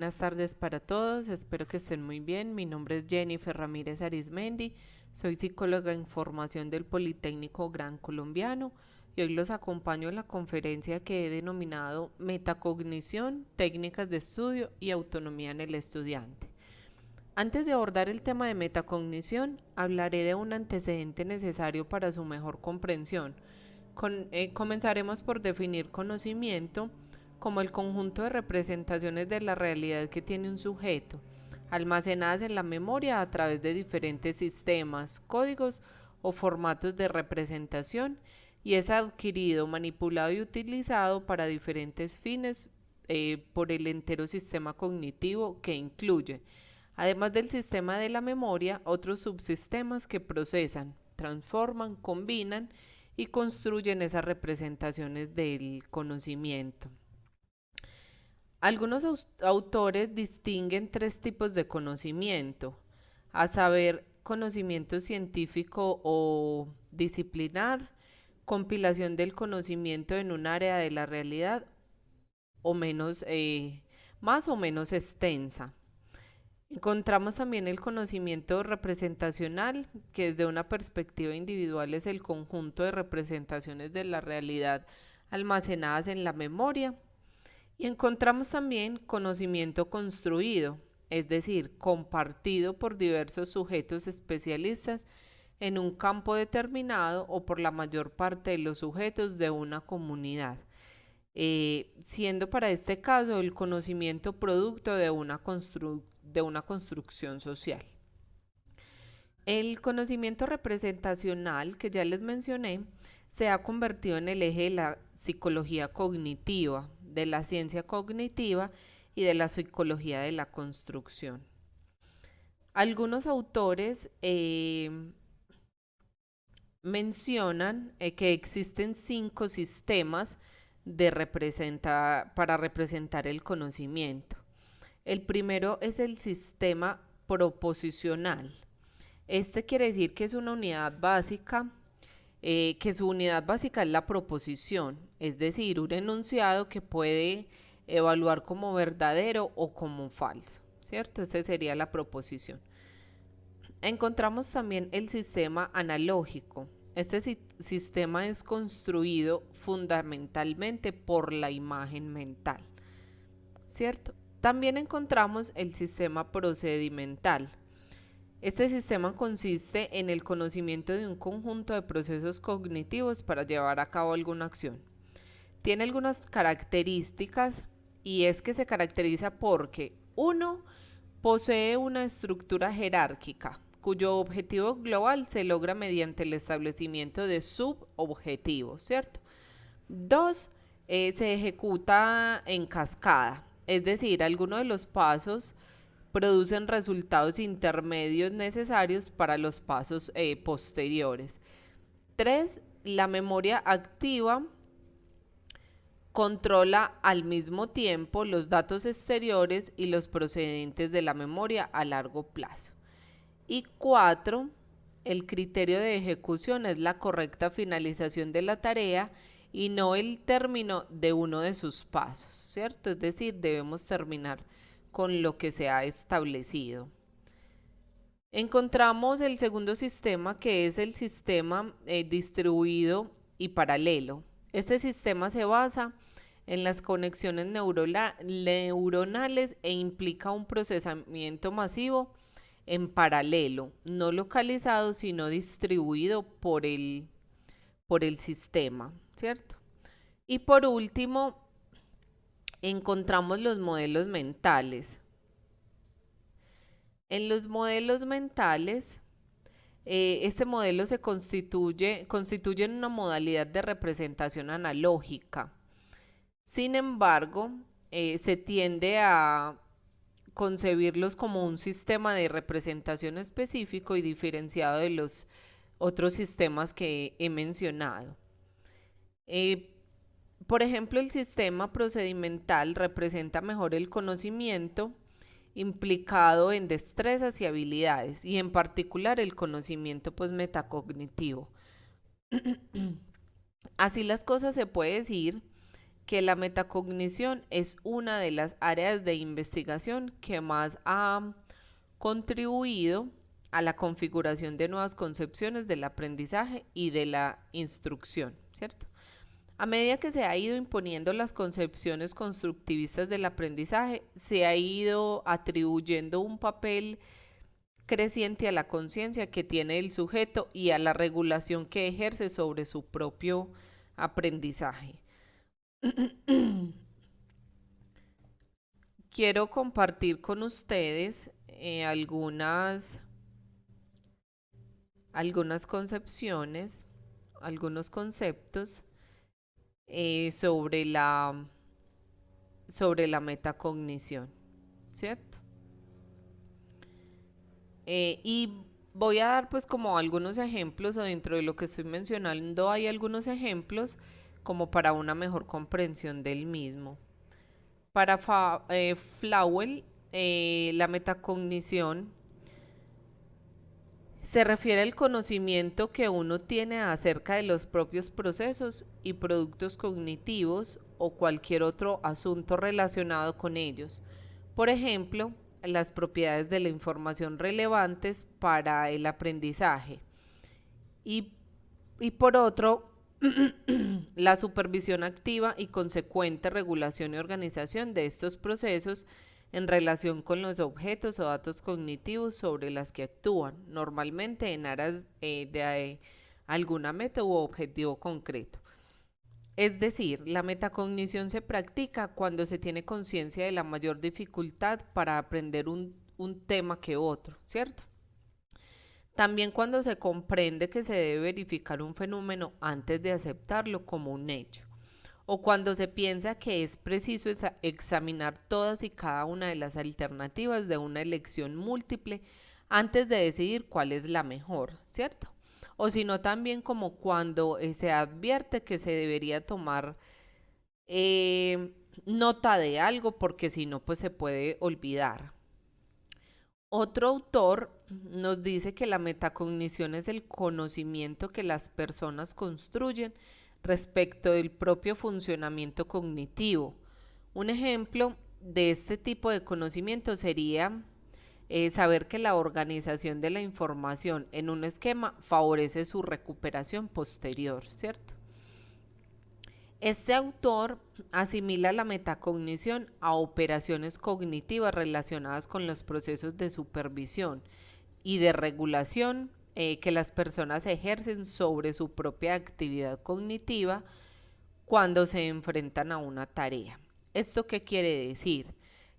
Buenas tardes para todos, espero que estén muy bien. Mi nombre es Jennifer Ramírez Arizmendi, soy psicóloga en formación del Politécnico Gran Colombiano y hoy los acompaño en la conferencia que he denominado Metacognición, técnicas de estudio y autonomía en el estudiante. Antes de abordar el tema de metacognición, hablaré de un antecedente necesario para su mejor comprensión. Comenzaremos por definir conocimiento como el conjunto de representaciones de la realidad que tiene un sujeto, almacenadas en la memoria a través de diferentes sistemas, códigos o formatos de representación, y es adquirido, manipulado y utilizado para diferentes fines por el entero sistema cognitivo que incluye, además del sistema de la memoria, otros subsistemas que procesan, transforman, combinan y construyen esas representaciones del conocimiento. Algunos autores distinguen tres tipos de conocimiento, a saber, conocimiento científico o disciplinar, compilación del conocimiento en un área de la realidad o menos, más o menos extensa. Encontramos también el conocimiento representacional, que desde una perspectiva individual es el conjunto de representaciones de la realidad almacenadas en la memoria. Y encontramos también conocimiento construido, es decir, compartido por diversos sujetos especialistas en un campo determinado o por la mayor parte de los sujetos de una comunidad, siendo para este caso el conocimiento producto de una construcción social. El conocimiento representacional que ya les mencioné se ha convertido en el eje de la psicología cognitiva, de la ciencia cognitiva y de la psicología de la construcción. Algunos autores mencionan que existen 5 sistemas para representar el conocimiento. El primero es el sistema proposicional. Este quiere decir que es una unidad básica, que su unidad básica es la proposición, es decir, un enunciado que puede evaluar como verdadero o como falso, ¿cierto? Esta sería la proposición. Encontramos también el sistema analógico. Este sistema es construido fundamentalmente por la imagen mental, ¿cierto? También encontramos el sistema procedimental. Este sistema consiste en el conocimiento de un conjunto de procesos cognitivos para llevar a cabo alguna acción. Tiene algunas características y es que se caracteriza porque, uno, posee una estructura jerárquica, cuyo objetivo global se logra mediante el establecimiento de subobjetivos, ¿cierto? Dos, se ejecuta en cascada, es decir, algunos de los pasos producen resultados intermedios necesarios para los pasos posteriores. 3. La memoria activa controla al mismo tiempo los datos exteriores y los procedentes de la memoria a largo plazo. Y 4. El criterio de ejecución es la correcta finalización de la tarea y no el término de uno de sus pasos, ¿cierto? Es decir, debemos terminar con lo que se ha establecido. Encontramos el segundo sistema, que es el sistema distribuido y paralelo. Este sistema se basa en las conexiones neuronales e implica un procesamiento masivo en paralelo, no localizado, sino distribuido por el sistema, ¿cierto? Y por último, encontramos los modelos mentales. En los modelos mentales, este modelo se constituye en una modalidad de representación analógica. Sin embargo, se tiende a concebirlos como un sistema de representación específico y diferenciado de los otros sistemas que he mencionado. Por ejemplo, el sistema procedimental representa mejor el conocimiento implicado en destrezas y habilidades, y en particular el conocimiento metacognitivo. Así las cosas, se puede decir que la metacognición es una de las áreas de investigación que más ha contribuido a la configuración de nuevas concepciones del aprendizaje y de la instrucción, ¿cierto? A medida que se ha ido imponiendo las concepciones constructivistas del aprendizaje, se ha ido atribuyendo un papel creciente a la conciencia que tiene el sujeto y a la regulación que ejerce sobre su propio aprendizaje. Quiero compartir con ustedes algunas concepciones, algunos conceptos sobre la metacognición, ¿cierto? Y voy a dar pues como algunos ejemplos, o dentro de lo que estoy mencionando hay algunos ejemplos como para una mejor comprensión del mismo. Para Flauel, la metacognición se refiere al conocimiento que uno tiene acerca de los propios procesos y productos cognitivos o cualquier otro asunto relacionado con ellos. Por ejemplo, las propiedades de la información relevantes para el aprendizaje. Y por otro, la supervisión activa y consecuente regulación y organización de estos procesos en relación con los objetos o datos cognitivos sobre las que actúan, normalmente en aras de alguna meta u objetivo concreto. Es decir, la metacognición se practica cuando se tiene conciencia de la mayor dificultad para aprender un tema que otro, ¿cierto? También cuando se comprende que se debe verificar un fenómeno antes de aceptarlo como un hecho, o cuando se piensa que es preciso examinar todas y cada una de las alternativas de una elección múltiple antes de decidir cuál es la mejor, ¿cierto? O sino también como cuando se advierte que se debería tomar nota de algo porque si no pues se puede olvidar. Otro autor nos dice que la metacognición es el conocimiento que las personas construyen respecto del propio funcionamiento cognitivo. Un ejemplo de este tipo de conocimiento sería saber que la organización de la información en un esquema favorece su recuperación posterior, ¿cierto? Este autor asimila la metacognición a operaciones cognitivas relacionadas con los procesos de supervisión y de regulación que las personas ejercen sobre su propia actividad cognitiva cuando se enfrentan a una tarea. ¿Esto qué quiere decir?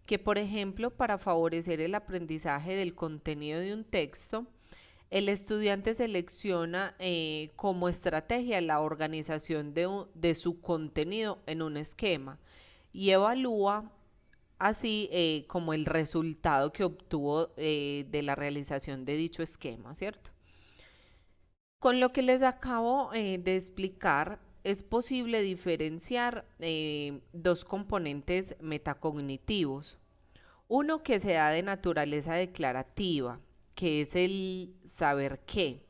Que, por ejemplo, para favorecer el aprendizaje del contenido de un texto, el estudiante selecciona como estrategia la organización de su contenido en un esquema y evalúa así como el resultado que obtuvo de la realización de dicho esquema, ¿cierto? Con lo que les acabo de explicar, es posible diferenciar dos componentes metacognitivos. Uno que se da de naturaleza declarativa, que es el saber qué,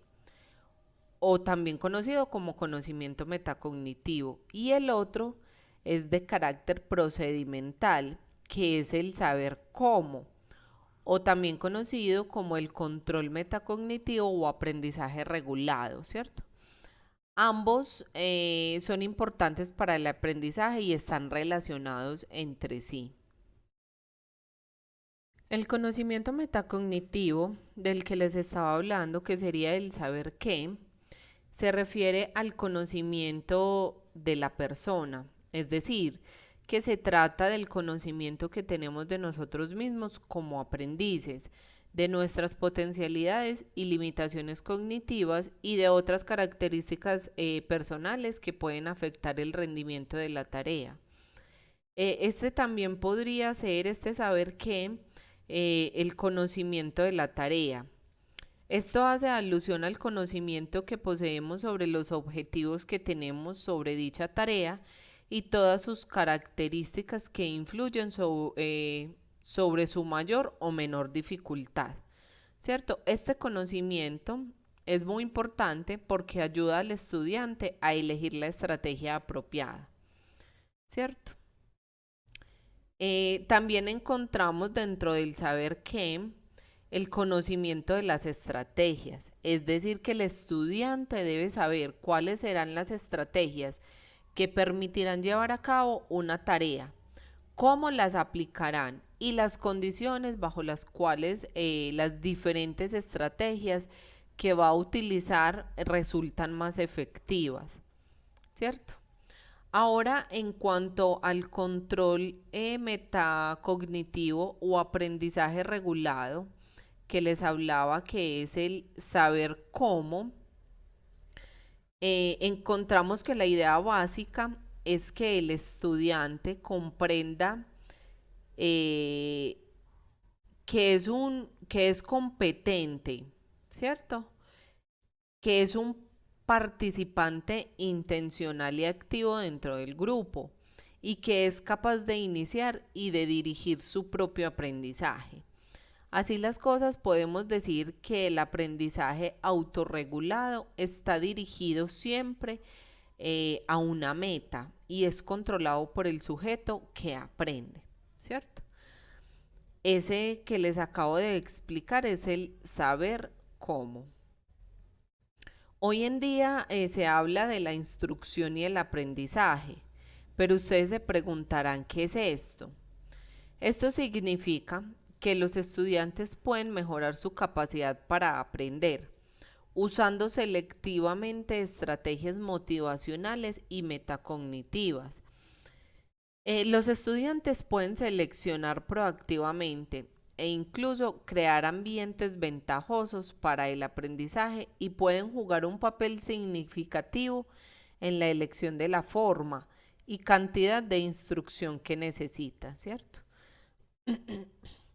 o también conocido como conocimiento metacognitivo, y el otro es de carácter procedimental, que es el saber cómo, o también conocido como el control metacognitivo o aprendizaje regulado, ¿cierto? Ambos son importantes para el aprendizaje y están relacionados entre sí. El conocimiento metacognitivo del que les estaba hablando, que sería el saber qué, se refiere al conocimiento de la persona, es decir, que se trata del conocimiento que tenemos de nosotros mismos como aprendices, de nuestras potencialidades y limitaciones cognitivas y de otras características personales que pueden afectar el rendimiento de la tarea. Este también podría ser este saber que el conocimiento de la tarea. Esto hace alusión al conocimiento que poseemos sobre los objetivos que tenemos sobre dicha tarea y todas sus características que influyen sobre su mayor o menor dificultad, ¿cierto? Este conocimiento es muy importante porque ayuda al estudiante a elegir la estrategia apropiada, ¿cierto? También encontramos dentro del saber qué el conocimiento de las estrategias, es decir, que el estudiante debe saber cuáles serán las estrategias que permitirán llevar a cabo una tarea, cómo las aplicarán y las condiciones bajo las cuales las diferentes estrategias que va a utilizar resultan más efectivas, ¿cierto? Ahora, en cuanto al control metacognitivo o aprendizaje regulado, que les hablaba que es el saber cómo, encontramos que la idea básica es que el estudiante comprenda eh, que es competente, ¿cierto? Que es un participante intencional y activo dentro del grupo y que es capaz de iniciar y de dirigir su propio aprendizaje. Así las cosas, podemos decir que el aprendizaje autorregulado está dirigido siempre a una meta y es controlado por el sujeto que aprende, ¿cierto? Ese que les acabo de explicar es el saber cómo. Hoy en día se habla de la instrucción y el aprendizaje, pero ustedes se preguntarán, ¿qué es esto? Esto significa que los estudiantes pueden mejorar su capacidad para aprender, usando selectivamente estrategias motivacionales y metacognitivas. Los estudiantes pueden seleccionar proactivamente e incluso crear ambientes ventajosos para el aprendizaje y pueden jugar un papel significativo en la elección de la forma y cantidad de instrucción que necesita, ¿cierto?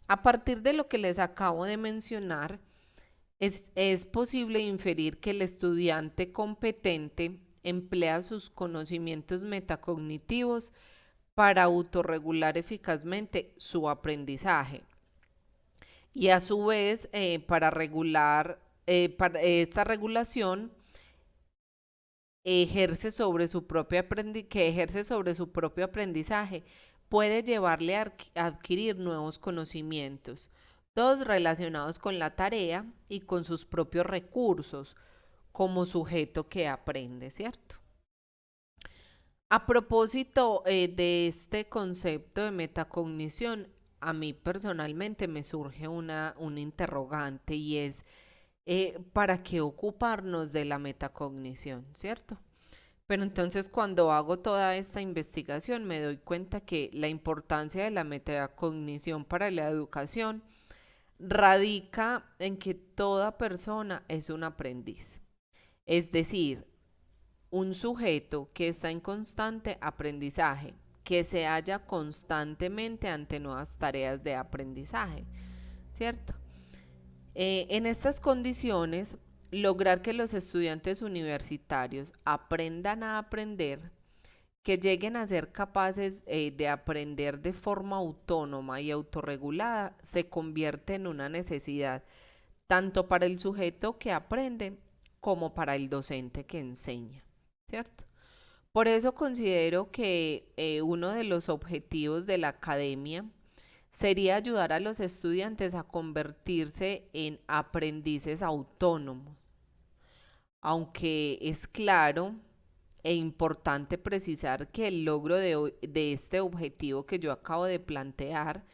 A partir de lo que les acabo de mencionar, es posible inferir que el estudiante competente emplea sus conocimientos metacognitivos para autorregular eficazmente su aprendizaje y a su vez para regular para esta regulación que ejerce sobre su propio aprendizaje puede llevarle a adquirir nuevos conocimientos, todos relacionados con la tarea y con sus propios recursos como sujeto que aprende, ¿cierto? A propósito de este concepto de metacognición, a mí personalmente me surge una interrogante y es, ¿para qué ocuparnos de la metacognición, cierto? Pero entonces cuando hago toda esta investigación me doy cuenta que la importancia de la metacognición para la educación radica en que toda persona es un aprendiz. Es decir, un sujeto que está en constante aprendizaje, que se halla constantemente ante nuevas tareas de aprendizaje, ¿cierto? En estas condiciones, lograr que los estudiantes universitarios aprendan a aprender, que lleguen a ser capaces de aprender de forma autónoma y autorregulada, se convierte en una necesidad tanto para el sujeto que aprende como para el docente que enseña, ¿cierto? Por eso considero que uno de los objetivos de la academia sería ayudar a los estudiantes a convertirse en aprendices autónomos, aunque es claro e importante precisar que el logro de este objetivo que yo acabo de plantear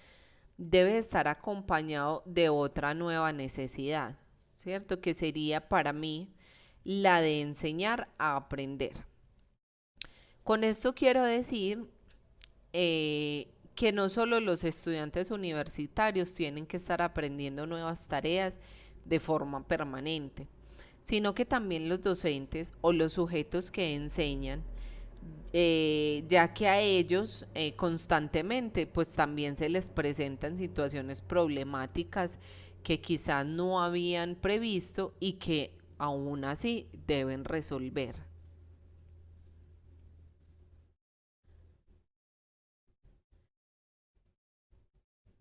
debe estar acompañado de otra nueva necesidad, ¿cierto? Que sería para mí la de enseñar a aprender. Con esto quiero decir que no solo los estudiantes universitarios tienen que estar aprendiendo nuevas tareas de forma permanente, sino que también los docentes o los sujetos que enseñan, ya que a ellos constantemente pues también se les presentan situaciones problemáticas que quizás no habían previsto y que aún así deben resolver.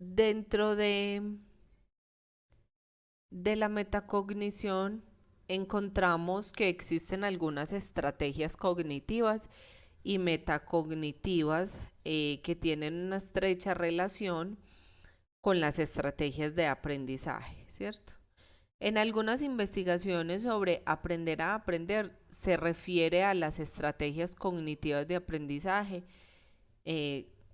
Dentro de la metacognición encontramos que existen algunas estrategias cognitivas y metacognitivas que tienen una estrecha relación con las estrategias de aprendizaje, ¿cierto? En algunas investigaciones sobre aprender a aprender se refiere a las estrategias cognitivas de aprendizaje,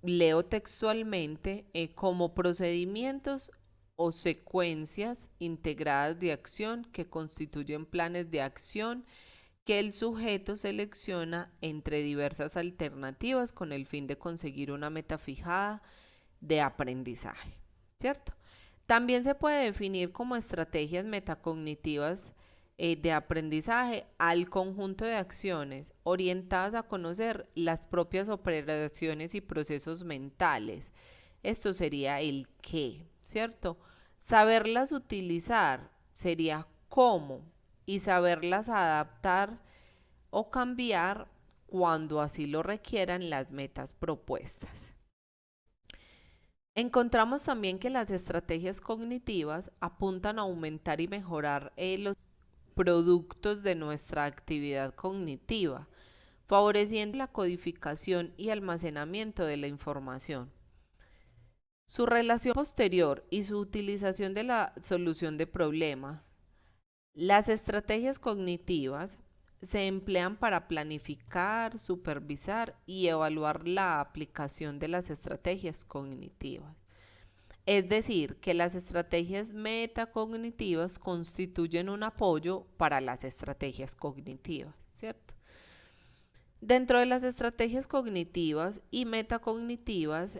leo textualmente, como procedimientos o secuencias integradas de acción que constituyen planes de acción que el sujeto selecciona entre diversas alternativas con el fin de conseguir una meta fijada de aprendizaje, ¿cierto? También se puede definir como estrategias metacognitivas de aprendizaje al conjunto de acciones orientadas a conocer las propias operaciones y procesos mentales. Esto sería el qué, ¿cierto? Saberlas utilizar sería cómo y saberlas adaptar o cambiar cuando así lo requieran las metas propuestas. Encontramos también que las estrategias cognitivas apuntan a aumentar y mejorar los productos de nuestra actividad cognitiva, favoreciendo la codificación y almacenamiento de la información. Su relación posterior y su utilización de la solución de problemas. Las estrategias cognitivas se emplean para planificar, supervisar y evaluar la aplicación de las estrategias cognitivas. Es decir, que las estrategias metacognitivas constituyen un apoyo para las estrategias cognitivas, ¿cierto? Dentro de las estrategias cognitivas y metacognitivas,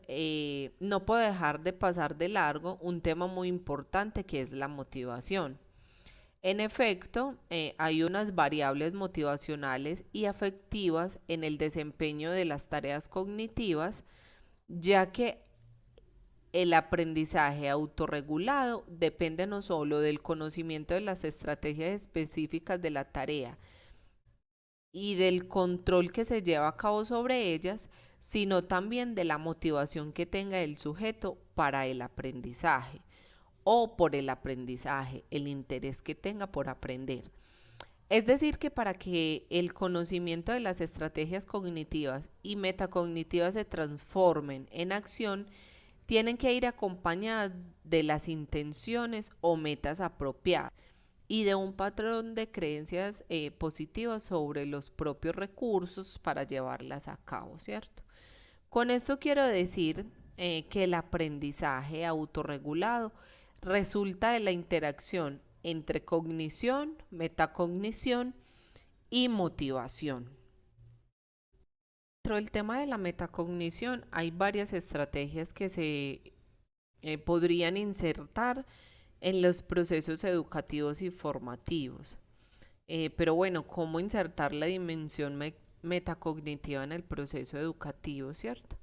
no puedo dejar de pasar de largo un tema muy importante que es la motivación. En efecto, hay unas variables motivacionales y afectivas en el desempeño de las tareas cognitivas, ya que el aprendizaje autorregulado depende no solo del conocimiento de las estrategias específicas de la tarea y del control que se lleva a cabo sobre ellas, sino también de la motivación que tenga el sujeto para el aprendizaje o por el aprendizaje, el interés que tenga por aprender. Es decir, que para que el conocimiento de las estrategias cognitivas y metacognitivas se transformen en acción, tienen que ir acompañadas de las intenciones o metas apropiadas y de un patrón de creencias positivas sobre los propios recursos para llevarlas a cabo, ¿cierto? Con esto quiero decir que el aprendizaje autorregulado resulta de la interacción entre cognición, metacognición y motivación. Dentro del tema de la metacognición hay varias estrategias que se podrían insertar en los procesos educativos y formativos. Pero bueno, ¿cómo insertar la dimensión metacognitiva en el proceso educativo, cierto?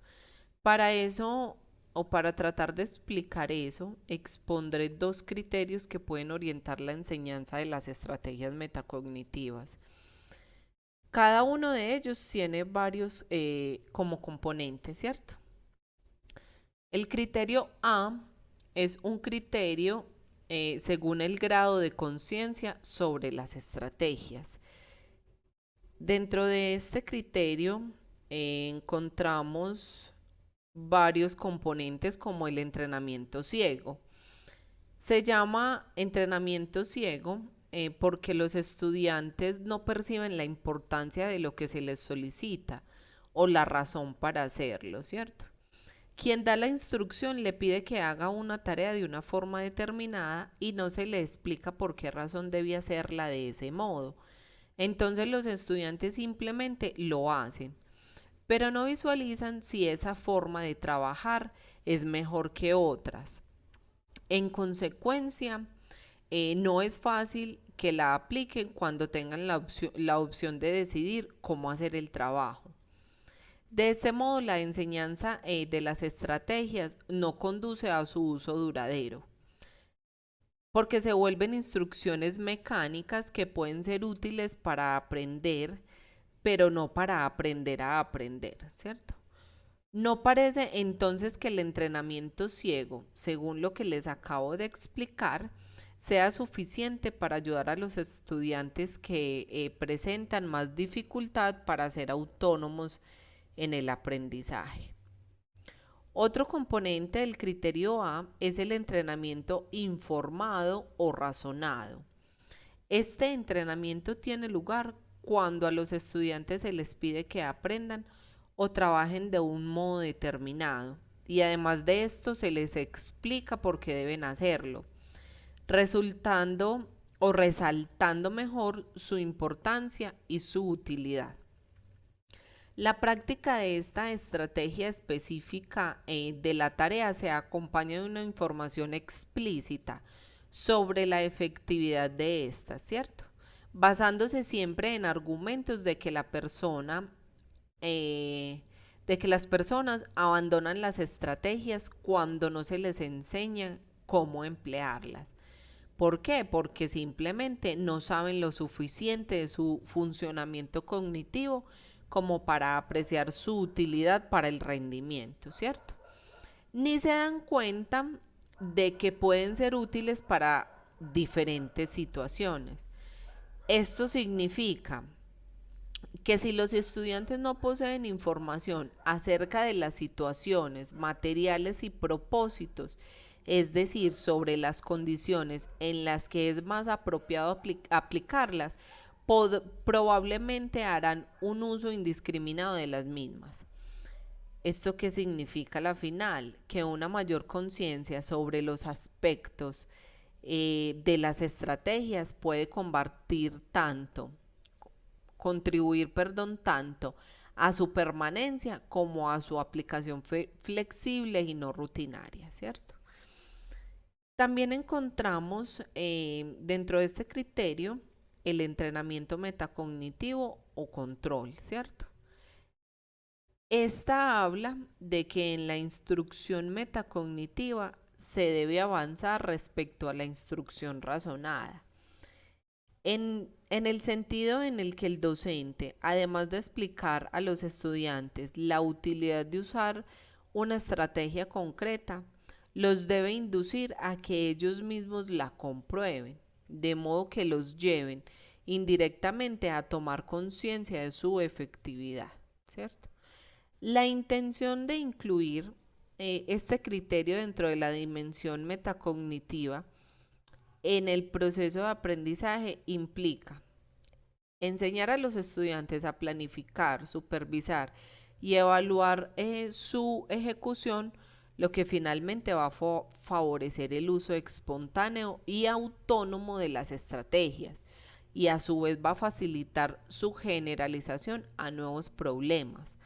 Para eso, o para tratar de explicar eso, expondré dos criterios que pueden orientar la enseñanza de las estrategias metacognitivas. Cada uno de ellos tiene varios como componentes, ¿cierto? El criterio A es un criterio según el grado de conciencia sobre las estrategias. Dentro de este criterio encontramos varios componentes como el entrenamiento ciego. Se llama entrenamiento ciego porque los estudiantes no perciben la importancia de lo que se les solicita o la razón para hacerlo, ¿cierto? Quien da la instrucción le pide que haga una tarea de una forma determinada y no se le explica por qué razón debe hacerla de ese modo. Entonces los estudiantes simplemente lo hacen, pero no visualizan si esa forma de trabajar es mejor que otras. En consecuencia, no es fácil que la apliquen cuando tengan la opción de decidir cómo hacer el trabajo. De este modo, la enseñanza de las estrategias no conduce a su uso duradero, porque se vuelven instrucciones mecánicas que pueden ser útiles para aprender, pero no para aprender a aprender, ¿cierto? No parece entonces que el entrenamiento ciego, según lo que les acabo de explicar, sea suficiente para ayudar a los estudiantes que presentan más dificultad para ser autónomos en el aprendizaje. Otro componente del criterio A es el entrenamiento informado o razonado. Este entrenamiento tiene lugar cuando a los estudiantes se les pide que aprendan o trabajen de un modo determinado y además de esto se les explica por qué deben hacerlo, resultando o resaltando mejor su importancia y su utilidad. La práctica de esta estrategia específica de la tarea se acompaña de una información explícita sobre la efectividad de esta, ¿cierto? Basándose siempre en argumentos de que las personas abandonan las estrategias cuando no se les enseña cómo emplearlas. ¿Por qué? Porque simplemente no saben lo suficiente de su funcionamiento cognitivo como para apreciar su utilidad para el rendimiento, ¿cierto? Ni se dan cuenta de que pueden ser útiles para diferentes situaciones. Esto significa que si los estudiantes no poseen información acerca de las situaciones, materiales y propósitos, es decir, sobre las condiciones en las que es más apropiado aplicarlas, probablemente harán un uso indiscriminado de las mismas. ¿Esto qué significa a la final? Que una mayor conciencia sobre los aspectos de las estrategias puede contribuir tanto a su permanencia como a su aplicación flexible y no rutinaria, ¿cierto? También encontramos dentro de este criterio el entrenamiento metacognitivo o control, ¿cierto? Esta habla de que en la instrucción metacognitiva se debe avanzar respecto a la instrucción razonada. En el sentido en el que el docente, además de explicar a los estudiantes la utilidad de usar una estrategia concreta, los debe inducir a que ellos mismos la comprueben, de modo que los lleven indirectamente a tomar conciencia de su efectividad, ¿cierto? La intención de incluir este criterio dentro de la dimensión metacognitiva en el proceso de aprendizaje implica enseñar a los estudiantes a planificar, supervisar y evaluar su ejecución, lo que finalmente va a favorecer el uso espontáneo y autónomo de las estrategias y a su vez va a facilitar su generalización a nuevos problemas.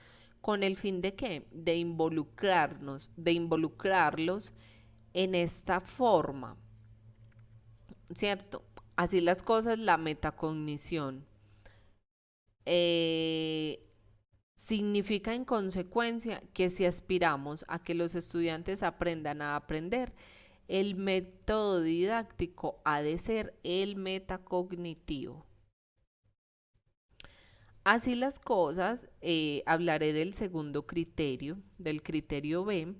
¿Con el fin de qué? De involucrarlos en esta forma, ¿cierto? Así las cosas, la metacognición significa en consecuencia que si aspiramos a que los estudiantes aprendan a aprender, el método didáctico ha de ser el metacognitivo. Así las cosas, hablaré del segundo criterio, del criterio B,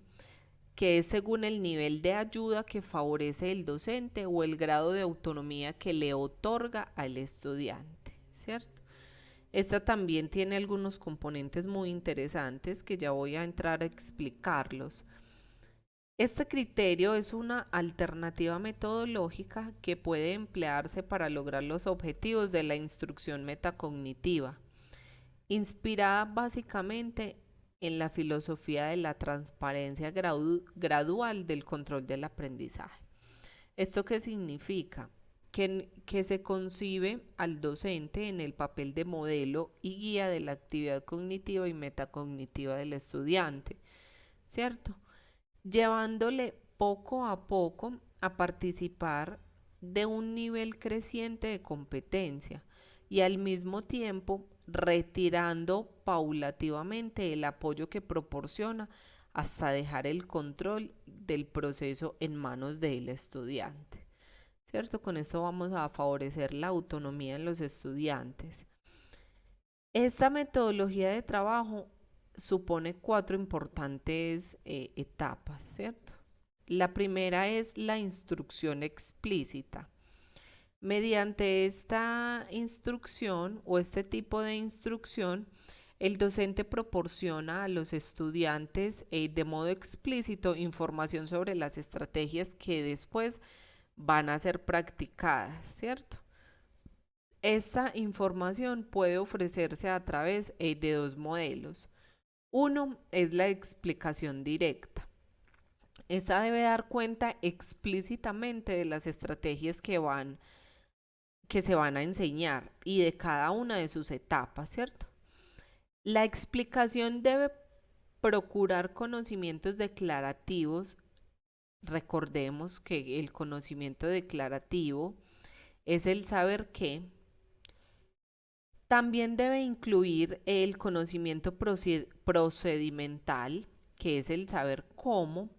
que es según el nivel de ayuda que favorece el docente o el grado de autonomía que le otorga al estudiante, ¿cierto? Esta también tiene algunos componentes muy interesantes que ya voy a entrar a explicarlos. Este criterio es una alternativa metodológica que puede emplearse para lograr los objetivos de la instrucción metacognitiva, inspirada básicamente en la filosofía de la transparencia gradual del control del aprendizaje. ¿Esto qué significa? Que se concibe al docente en el papel de modelo y guía de la actividad cognitiva y metacognitiva del estudiante, ¿cierto? Llevándole poco a poco a participar de un nivel creciente de competencia y al mismo tiempo retirando paulativamente el apoyo que proporciona hasta dejar el control del proceso en manos del estudiante, ¿cierto? Con esto vamos a favorecer la autonomía en los estudiantes. Esta metodología de trabajo supone 4 importantes etapas, ¿cierto? La primera es la instrucción explícita. Mediante esta instrucción o este tipo de instrucción, el docente proporciona a los estudiantes de modo explícito información sobre las estrategias que después van a ser practicadas, ¿cierto? Esta información puede ofrecerse a través de dos modelos. Uno es la explicación directa. Esta debe dar cuenta explícitamente de las estrategias que se van a enseñar y de cada una de sus etapas, ¿cierto? La explicación debe procurar conocimientos declarativos. Recordemos que el conocimiento declarativo es el saber qué. También debe incluir el conocimiento procedimental, que es el saber cómo.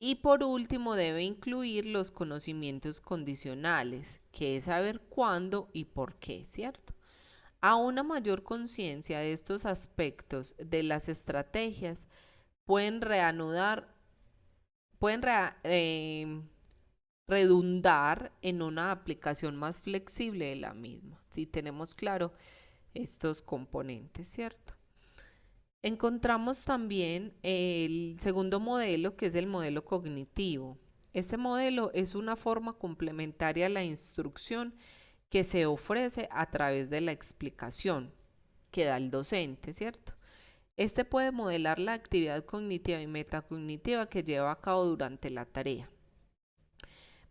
Y por último, debe incluir los conocimientos condicionales, que es saber cuándo y por qué, ¿cierto? A una mayor conciencia de estos aspectos de las estrategias, pueden pueden redundar en una aplicación más flexible de la misma, si tenemos claro estos componentes, ¿cierto? Encontramos también el segundo modelo, que es el modelo cognitivo. Este modelo es una forma complementaria a la instrucción que se ofrece a través de la explicación que da el docente, ¿cierto? Este puede modelar la actividad cognitiva y metacognitiva que lleva a cabo durante la tarea.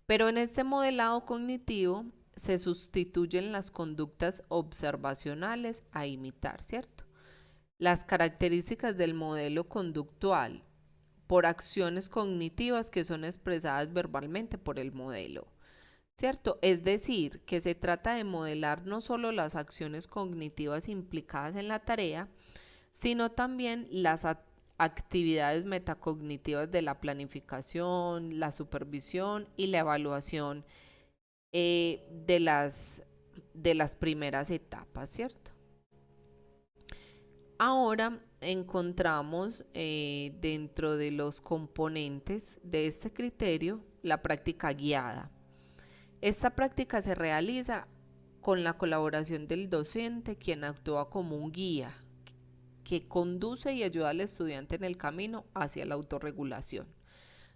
Pero en este modelado cognitivo se sustituyen las conductas observacionales a imitar, ¿cierto? Las características del modelo conductual por acciones cognitivas que son expresadas verbalmente por el modelo, ¿cierto? Es decir, que se trata de modelar no solo las acciones cognitivas implicadas en la tarea, sino también las actividades metacognitivas de la planificación, la supervisión y la evaluación de las primeras etapas, ¿cierto? Ahora encontramos dentro de los componentes de este criterio la práctica guiada. Esta práctica se realiza con la colaboración del docente, quien actúa como un guía que conduce y ayuda al estudiante en el camino hacia la autorregulación,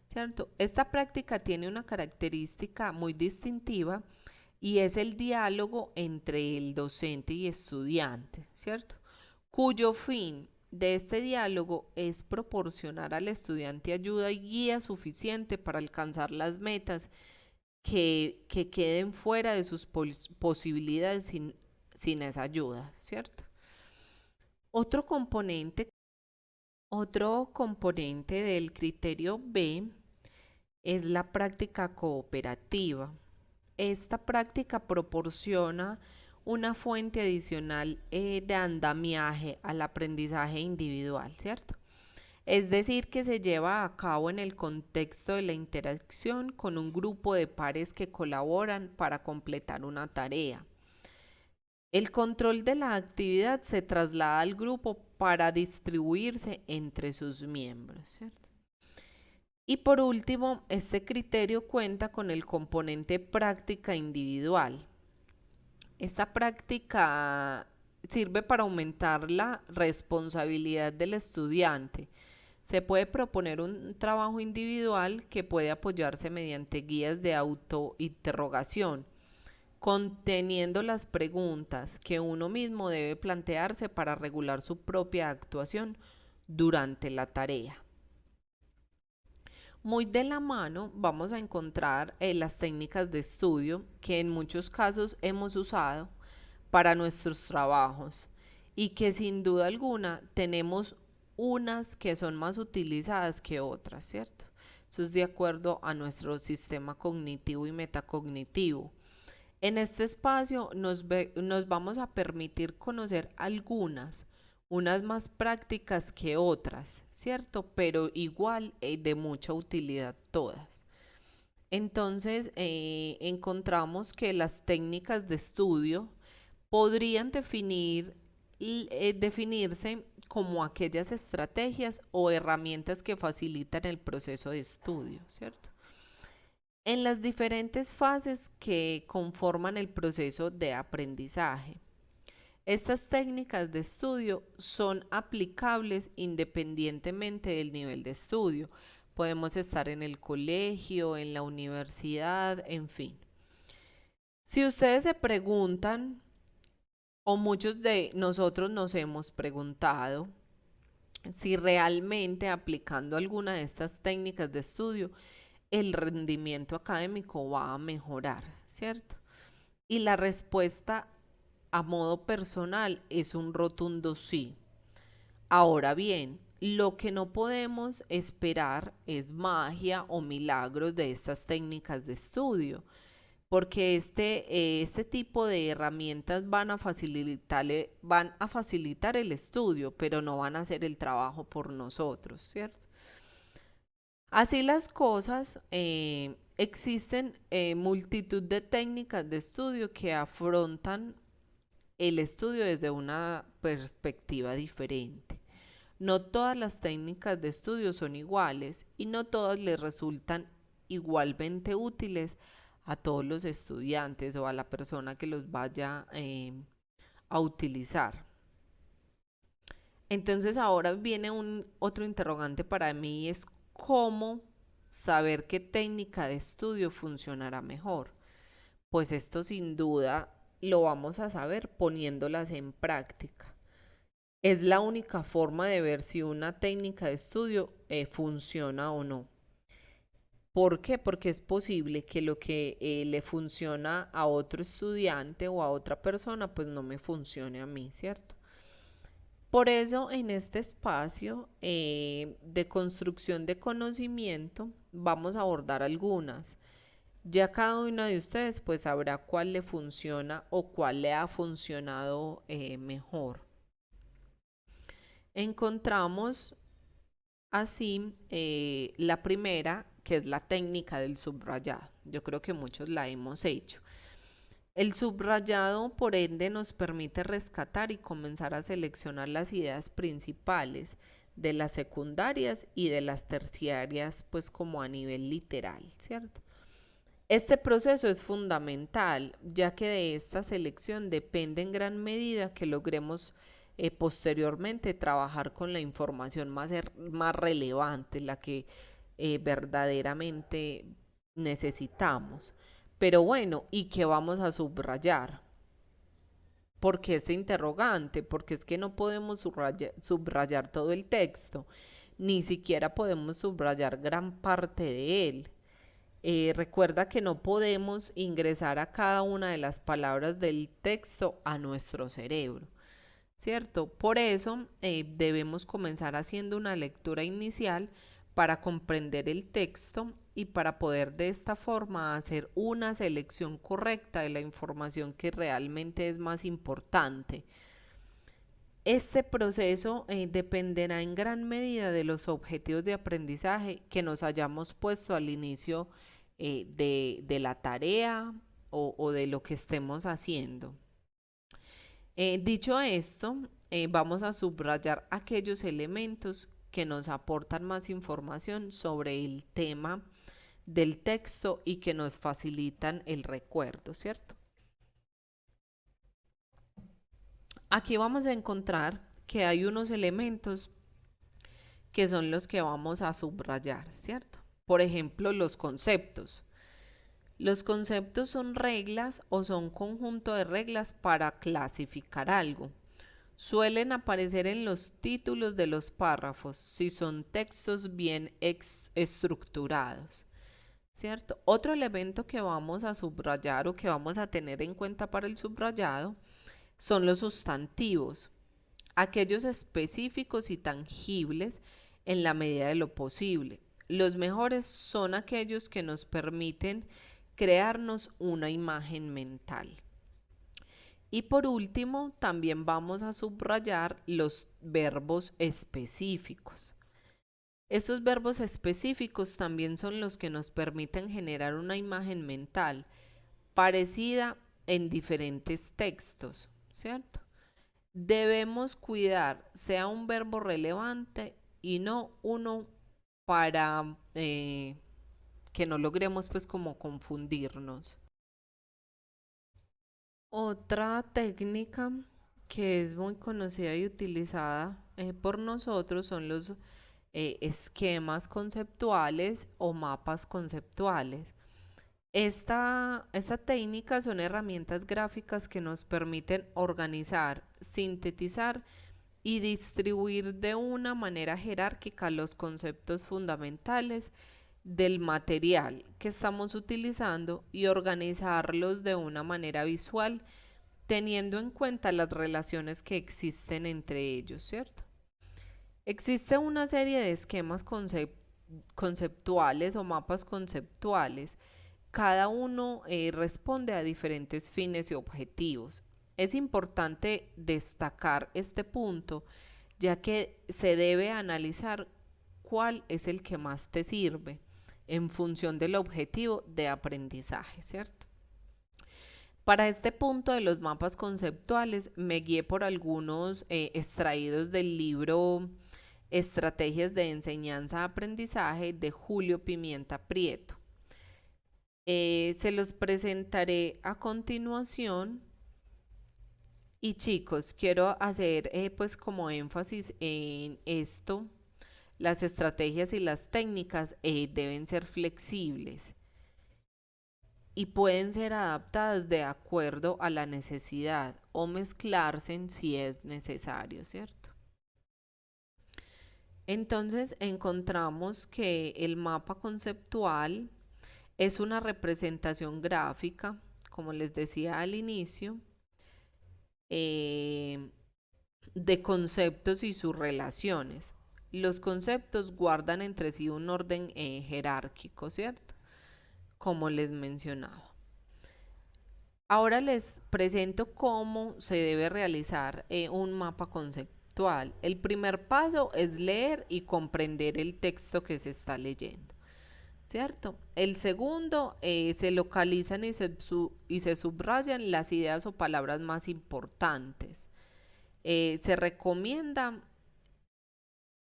¿cierto? Esta práctica tiene una característica muy distintiva y es el diálogo entre el docente y estudiante, ¿cierto? Cuyo fin de este diálogo es proporcionar al estudiante ayuda y guía suficiente para alcanzar las metas que queden fuera de sus posibilidades sin esa ayuda, ¿cierto? Otro componente, otro componente del criterio B es la práctica cooperativa. Esta práctica proporciona una fuente adicional de andamiaje al aprendizaje individual, ¿cierto? Es decir, que se lleva a cabo en el contexto de la interacción con un grupo de pares que colaboran para completar una tarea. El control de la actividad se traslada al grupo para distribuirse entre sus miembros, ¿cierto? Y por último, este criterio cuenta con el componente práctica individual. Esta práctica sirve para aumentar la responsabilidad del estudiante. Se puede proponer un trabajo individual que puede apoyarse mediante guías de autointerrogación, conteniendo las preguntas que uno mismo debe plantearse para regular su propia actuación durante la tarea. Muy de la mano vamos a encontrar las técnicas de estudio que en muchos casos hemos usado para nuestros trabajos y que sin duda alguna tenemos unas que son más utilizadas que otras, ¿cierto? Eso es de acuerdo a nuestro sistema cognitivo y metacognitivo. En este espacio nos vamos a permitir conocer algunas, unas más prácticas que otras, ¿cierto? Pero igual de mucha utilidad todas. Entonces, encontramos que las técnicas de estudio podrían definirse como aquellas estrategias o herramientas que facilitan el proceso de estudio, ¿cierto? En las diferentes fases que conforman el proceso de aprendizaje. Estas técnicas de estudio son aplicables independientemente del nivel de estudio. Podemos estar en el colegio, en la universidad, en fin. Si ustedes se preguntan, o muchos de nosotros nos hemos preguntado, si realmente aplicando alguna de estas técnicas de estudio, el rendimiento académico va a mejorar, ¿cierto? Y la respuesta a modo personal es un rotundo sí. Ahora bien, lo que no podemos esperar es magia o milagros de estas técnicas de estudio, porque este tipo de herramientas van a facilitar el estudio, pero no van a hacer el trabajo por nosotros, ¿cierto? Así las cosas, existen multitud de técnicas de estudio que afrontan el estudio desde una perspectiva diferente. No todas las técnicas de estudio son iguales y no todas les resultan igualmente útiles a todos los estudiantes o a la persona que los vaya a utilizar. Entonces ahora viene otro interrogante para mí, es cómo saber qué técnica de estudio funcionará mejor. Pues esto sin duda lo vamos a saber poniéndolas en práctica. Es la única forma de ver si una técnica de estudio funciona o no. ¿Por qué? Porque es posible que lo que le funciona a otro estudiante o a otra persona, pues no me funcione a mí, ¿cierto? Por eso en este espacio de construcción de conocimiento vamos a abordar algunas. Ya cada una de ustedes pues sabrá cuál le funciona o cuál le ha funcionado mejor. Encontramos así la primera, que es la técnica del subrayado. Yo creo que muchos la hemos hecho. El subrayado, por ende, nos permite rescatar y comenzar a seleccionar las ideas principales de las secundarias y de las terciarias, pues como a nivel literal, ¿cierto? Este proceso es fundamental, ya que de esta selección depende en gran medida que logremos posteriormente trabajar con la información más relevante, la que verdaderamente necesitamos. Pero bueno, ¿y qué vamos a subrayar? ¿Por qué este interrogante? Porque es que no podemos subrayar todo el texto, ni siquiera podemos subrayar gran parte de él. Recuerda que no podemos ingresar a cada una de las palabras del texto a nuestro cerebro, ¿cierto? Por eso debemos comenzar haciendo una lectura inicial para comprender el texto y para poder de esta forma hacer una selección correcta de la información que realmente es más importante. Este proceso dependerá en gran medida de los objetivos de aprendizaje que nos hayamos puesto al inicio de la tarea o de lo que estemos haciendo. Dicho esto, vamos a subrayar aquellos elementos que nos aportan más información sobre el tema del texto y que nos facilitan el recuerdo, ¿cierto? Aquí vamos a encontrar que hay unos elementos que son los que vamos a subrayar, ¿cierto? Por ejemplo, los conceptos. Los conceptos son reglas o son conjunto de reglas para clasificar algo. Suelen aparecer en los títulos de los párrafos si son textos bien estructurados, ¿cierto? Otro elemento que vamos a subrayar o que vamos a tener en cuenta para el subrayado son los sustantivos, aquellos específicos y tangibles en la medida de lo posible. Los mejores son aquellos que nos permiten crearnos una imagen mental. Y por último, también vamos a subrayar los verbos específicos. Estos verbos específicos también son los que nos permiten generar una imagen mental parecida en diferentes textos, ¿cierto? debemos cuidar sea un verbo relevante y no uno para que no logremos pues como confundirnos. Otra técnica que es muy conocida y utilizada por nosotros son los esquemas conceptuales o mapas conceptuales. Esta técnica son herramientas gráficas que nos permiten organizar, sintetizar y distribuir de una manera jerárquica los conceptos fundamentales del material que estamos utilizando y organizarlos de una manera visual, teniendo en cuenta las relaciones que existen entre ellos, ¿cierto? Existe una serie de esquemas conceptuales o mapas conceptuales. Cada uno responde a diferentes fines y objetivos. Es importante destacar este punto, ya que se debe analizar cuál es el que más te sirve en función del objetivo de aprendizaje, ¿cierto? Para este punto de los mapas conceptuales me guié por algunos extraídos del libro Estrategias de Enseñanza-Aprendizaje de Julio Pimienta Prieto. Se los presentaré a continuación y chicos, quiero hacer pues como énfasis en esto. Las estrategias y las técnicas deben ser flexibles y pueden ser adaptadas de acuerdo a la necesidad o mezclarse si es necesario, ¿cierto? Entonces encontramos que el mapa conceptual es una representación gráfica, como les decía al inicio, de conceptos y sus relaciones. Los conceptos guardan entre sí un orden jerárquico, ¿cierto? Como les mencionaba. Ahora les presento cómo se debe realizar un mapa conceptual. El primer paso es leer y comprender el texto que se está leyendo, ¿cierto? El segundo, se localizan y se subrayan las ideas o palabras más importantes. Se recomienda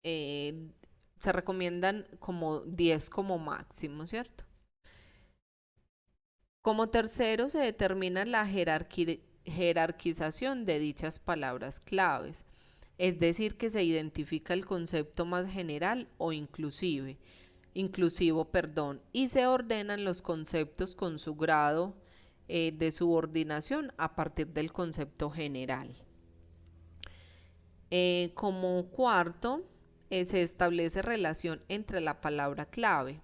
se recomiendan como 10 como máximo, ¿cierto? Como tercero se determina la jerarquización de dichas palabras claves, es decir, que se identifica el concepto más general o inclusivo, y se ordenan los conceptos con su grado de subordinación a partir del concepto general. Como cuarto, se establece relación entre la palabra clave.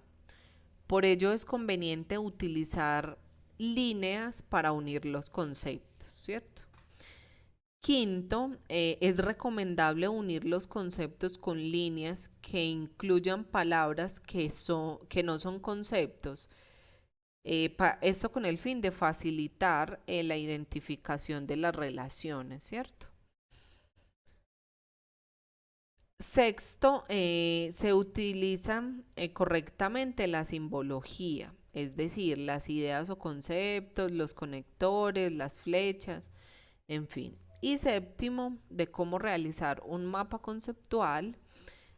Por ello es conveniente utilizar líneas para unir los conceptos, ¿cierto? Quinto, es recomendable unir los conceptos con líneas que incluyan palabras que no son conceptos. Esto con el fin de facilitar la identificación de las relaciones, ¿cierto? Sexto, se utiliza correctamente la simbología, es decir, las ideas o conceptos, los conectores, las flechas, en fin. Y séptimo, de cómo realizar un mapa conceptual.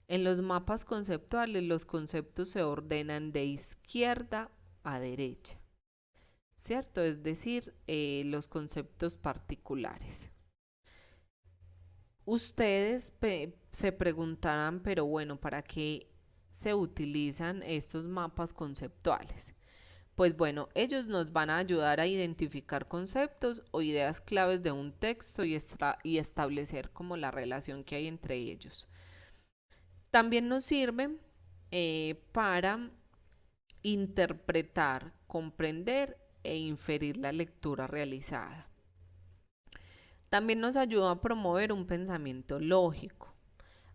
En los mapas conceptuales los conceptos se ordenan de izquierda a derecha, ¿cierto? Es decir, los conceptos particulares. Ustedes se preguntarán, pero bueno, ¿para qué se utilizan estos mapas conceptuales? Pues bueno, ellos nos van a ayudar a identificar conceptos o ideas claves de un texto y establecer como la relación que hay entre ellos. También nos sirven para interpretar, comprender e inferir la lectura realizada. También nos ayuda a promover un pensamiento lógico,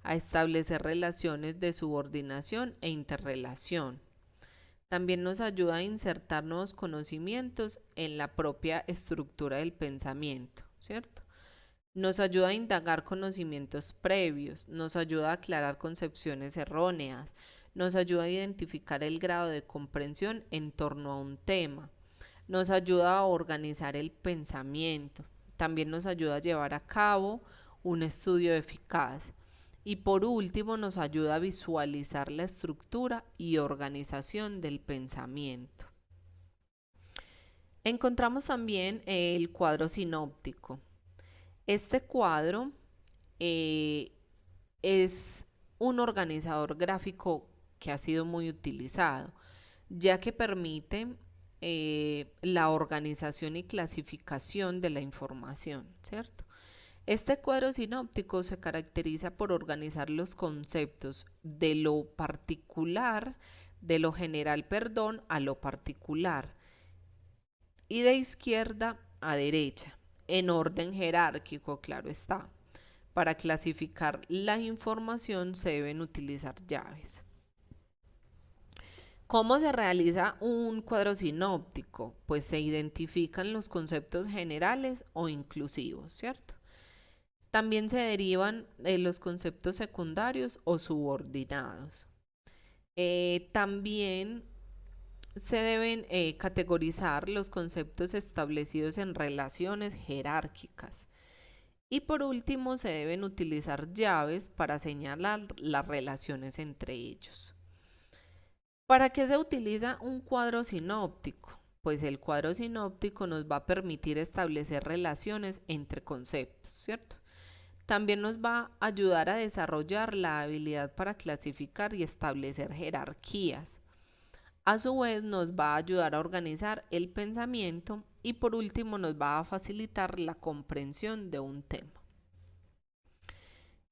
a establecer relaciones de subordinación e interrelación. También nos ayuda a insertar nuevos conocimientos en la propia estructura del pensamiento, ¿cierto? Nos ayuda a indagar conocimientos previos, nos ayuda a aclarar concepciones erróneas, nos ayuda a identificar el grado de comprensión en torno a un tema, nos ayuda a organizar el pensamiento, también nos ayuda a llevar a cabo un estudio eficaz. Y por último, nos ayuda a visualizar la estructura y organización del pensamiento. Encontramos también el cuadro sinóptico. Este cuadro es un organizador gráfico que ha sido muy utilizado, ya que permite la organización y clasificación de la información, ¿cierto? Este cuadro sinóptico se caracteriza por organizar los conceptos de lo particular, de lo general, perdón, a lo particular, y de izquierda a derecha, en orden jerárquico, claro está. Para clasificar la información se deben utilizar llaves. ¿Cómo se realiza un cuadro sinóptico? Pues se identifican los conceptos generales o inclusivos, ¿cierto? También se derivan los conceptos secundarios o subordinados. También se deben categorizar los conceptos establecidos en relaciones jerárquicas. Y por último, se deben utilizar llaves para señalar las relaciones entre ellos. ¿Para qué se utiliza un cuadro sinóptico? Pues el cuadro sinóptico nos va a permitir establecer relaciones entre conceptos, ¿cierto? También nos va a ayudar a desarrollar la habilidad para clasificar y establecer jerarquías. A su vez nos va a ayudar a organizar el pensamiento y por último nos va a facilitar la comprensión de un tema.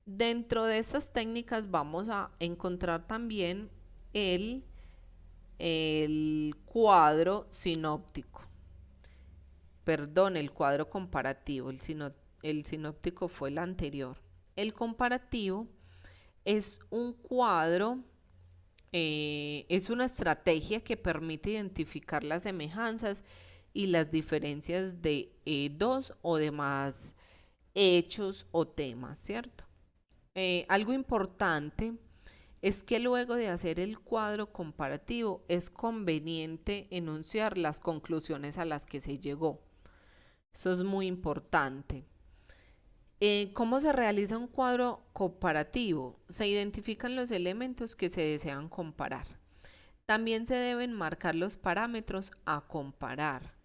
Dentro de estas técnicas vamos a encontrar también el cuadro sinóptico. Perdón, el cuadro comparativo. El sinóptico fue el anterior. El comparativo es un cuadro, es una estrategia que permite identificar las semejanzas y las diferencias de dos o de más hechos o temas, ¿cierto? Algo importante es que luego de hacer el cuadro comparativo es conveniente enunciar las conclusiones a las que se llegó. Eso es muy importante. ¿Cómo se realiza un cuadro comparativo? Se identifican los elementos que se desean comparar. También se deben marcar los parámetros a comparar.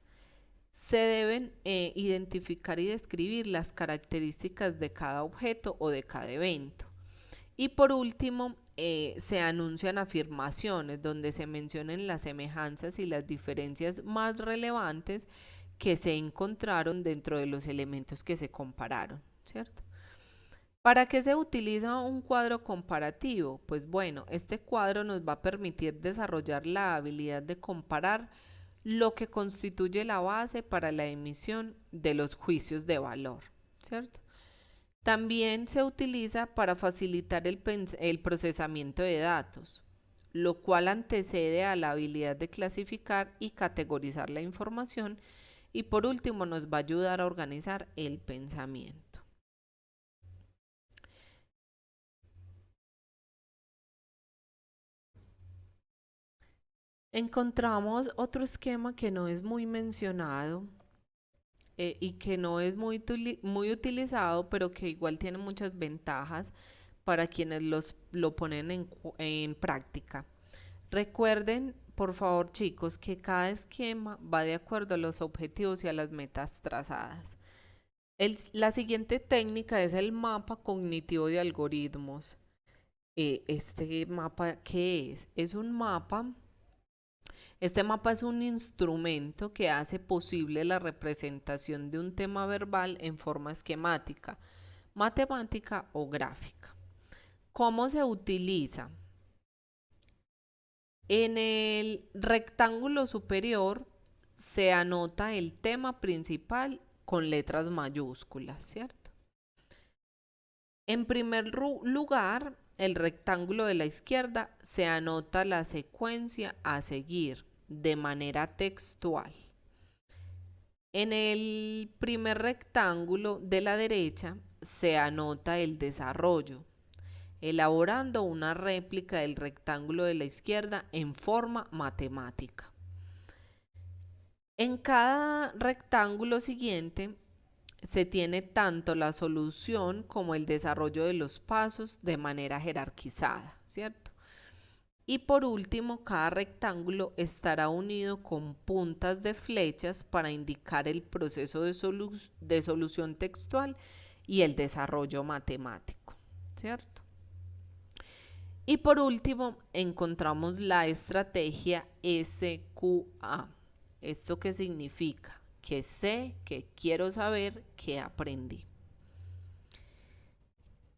Se deben identificar y describir las características de cada objeto o de cada evento. Y por último, se anuncian afirmaciones donde se mencionen las semejanzas y las diferencias más relevantes que se encontraron dentro de los elementos que se compararon, ¿cierto? ¿Para qué se utiliza un cuadro comparativo? Pues bueno, este cuadro nos va a permitir desarrollar la habilidad de comparar lo que constituye la base para la emisión de los juicios de valor, ¿cierto? También se utiliza para facilitar el procesamiento de datos, lo cual antecede a la habilidad de clasificar y categorizar la información y por último nos va a ayudar a organizar el pensamiento. Encontramos otro esquema que no es muy mencionado y que no es muy utilizado, pero que igual tiene muchas ventajas para quienes lo ponen en práctica. Recuerden, por favor, chicos, que cada esquema va de acuerdo a los objetivos y a las metas trazadas. La siguiente técnica es el mapa cognitivo de algoritmos. Este mapa, ¿qué es? Este mapa es un instrumento que hace posible la representación de un tema verbal en forma esquemática, matemática o gráfica. ¿Cómo se utiliza? En el rectángulo superior se anota el tema principal con letras mayúsculas, ¿cierto? En primer lugar, el rectángulo de la izquierda se anota la secuencia a seguir de manera textual. En el primer rectángulo de la derecha se anota el desarrollo, elaborando una réplica del rectángulo de la izquierda en forma matemática. En cada rectángulo siguiente se tiene tanto la solución como el desarrollo de los pasos de manera jerarquizada, ¿cierto? Y por último, cada rectángulo estará unido con puntas de flechas para indicar el proceso de solución textual y el desarrollo matemático, ¿cierto? Y por último, encontramos la estrategia SQA. ¿Esto qué significa? Que sé, que quiero saber, que aprendí.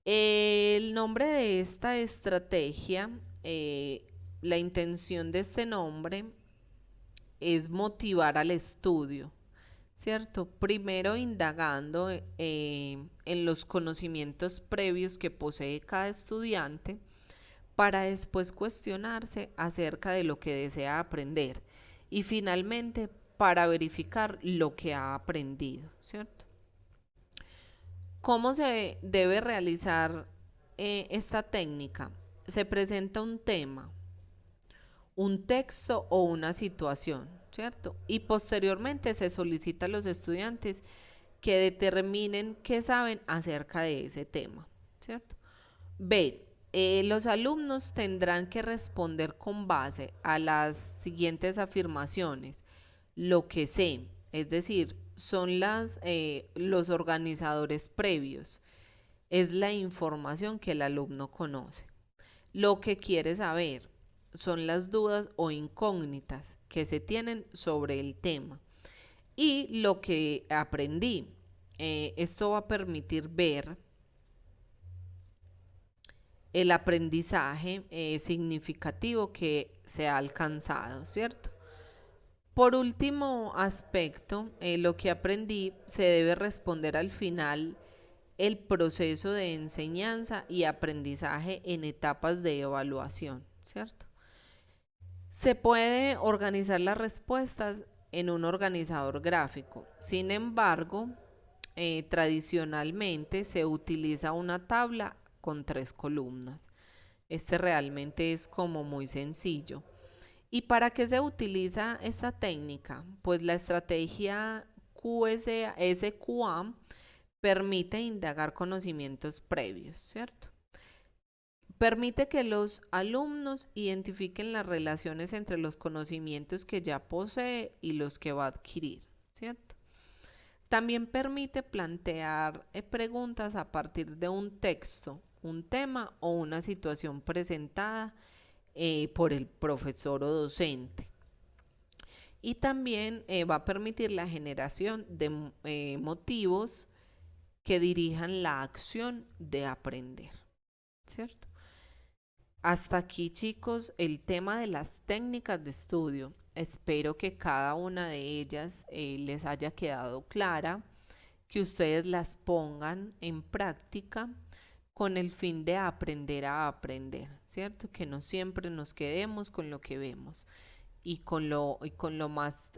El nombre de esta estrategia, la intención de este nombre es motivar al estudio, ¿cierto? Primero indagando en los conocimientos previos que posee cada estudiante para después cuestionarse acerca de lo que desea aprender y finalmente para verificar lo que ha aprendido, ¿cierto? ¿Cómo se debe realizar esta técnica? Se presenta un tema, un texto o una situación, ¿cierto? Y posteriormente se solicita a los estudiantes que determinen qué saben acerca de ese tema, ¿cierto? B. Los alumnos tendrán que responder con base a las siguientes afirmaciones. Lo que sé, es decir, son los organizadores previos, es la información que el alumno conoce. Lo que quiere saber son las dudas o incógnitas que se tienen sobre el tema. Y lo que aprendí, esto va a permitir ver el aprendizaje significativo que se ha alcanzado, ¿cierto? Por último aspecto, lo que aprendí se debe responder al final el proceso de enseñanza y aprendizaje en etapas de evaluación, ¿cierto? Se puede organizar las respuestas en un organizador gráfico. Sin embargo, tradicionalmente se utiliza una tabla con 3 columnas. Este realmente es como muy sencillo. ¿Y para qué se utiliza esta técnica? Pues la estrategia SQA permite indagar conocimientos previos, ¿cierto? Permite que los alumnos identifiquen las relaciones entre los conocimientos que ya posee y los que va a adquirir, ¿cierto? También permite plantear preguntas a partir de un texto, un tema o una situación presentada por el profesor o docente. Y también va a permitir la generación de motivos que dirijan la acción de aprender, ¿cierto? Hasta aquí, chicos, el tema de las técnicas de estudio. Espero que cada una de ellas les haya quedado clara, que ustedes las pongan en práctica con el fin de aprender a aprender, ¿cierto? Que no siempre nos quedemos con lo que vemos y con lo más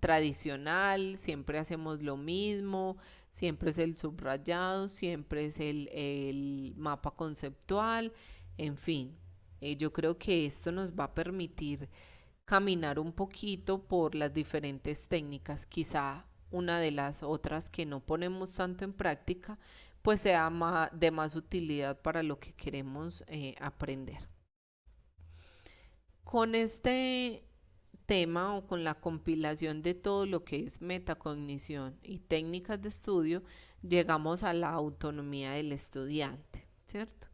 tradicional, siempre hacemos lo mismo, siempre es el subrayado, siempre es el mapa conceptual, en fin. Yo creo que esto nos va a permitir caminar un poquito por las diferentes técnicas, quizá una de las otras que no ponemos tanto en práctica, pues sea de más utilidad para lo que queremos aprender. Con este tema o con la compilación de todo lo que es metacognición y técnicas de estudio, llegamos a la autonomía del estudiante, ¿cierto?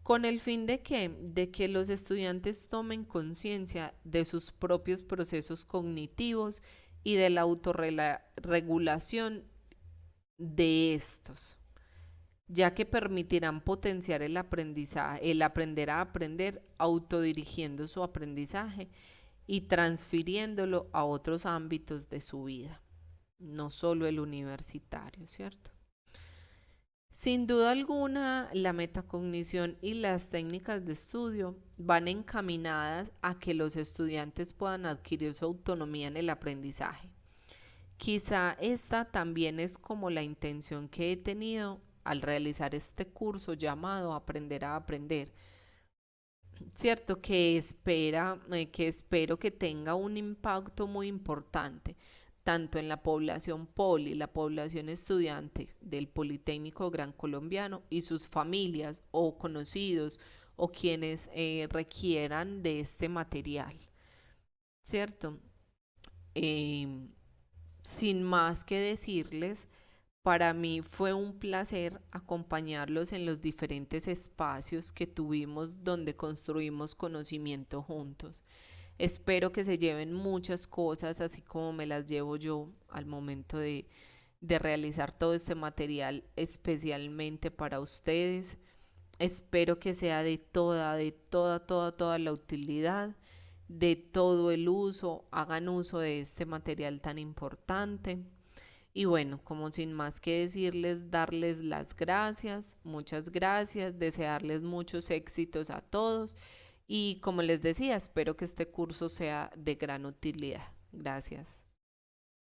Con el fin de que los estudiantes tomen conciencia de sus propios procesos cognitivos y de la autorregulación de estos, ya que permitirán potenciar el aprendizaje, el aprender a aprender, autodirigiendo su aprendizaje y transfiriéndolo a otros ámbitos de su vida, no solo el universitario, ¿cierto? Sin duda alguna, la metacognición y las técnicas de estudio van encaminadas a que los estudiantes puedan adquirir su autonomía en el aprendizaje. Quizá esta también es como la intención que he tenido al realizar este curso llamado Aprender a Aprender, ¿cierto? Que espero que tenga un impacto muy importante, tanto en la población poli, la población estudiante del Politécnico Gran Colombiano y sus familias o conocidos o quienes requieran de este material, ¿cierto? Em, Sin más que decirles, para mí fue un placer acompañarlos en los diferentes espacios que tuvimos donde construimos conocimiento juntos. Espero que se lleven muchas cosas, así como me las llevo yo al momento de realizar todo este material especialmente para ustedes. Espero que sea toda la utilidad, de todo el uso, hagan uso de este material tan importante. Y bueno, como sin más que decirles, darles las gracias, muchas gracias, desearles muchos éxitos a todos y como les decía, espero que este curso sea de gran utilidad. Gracias.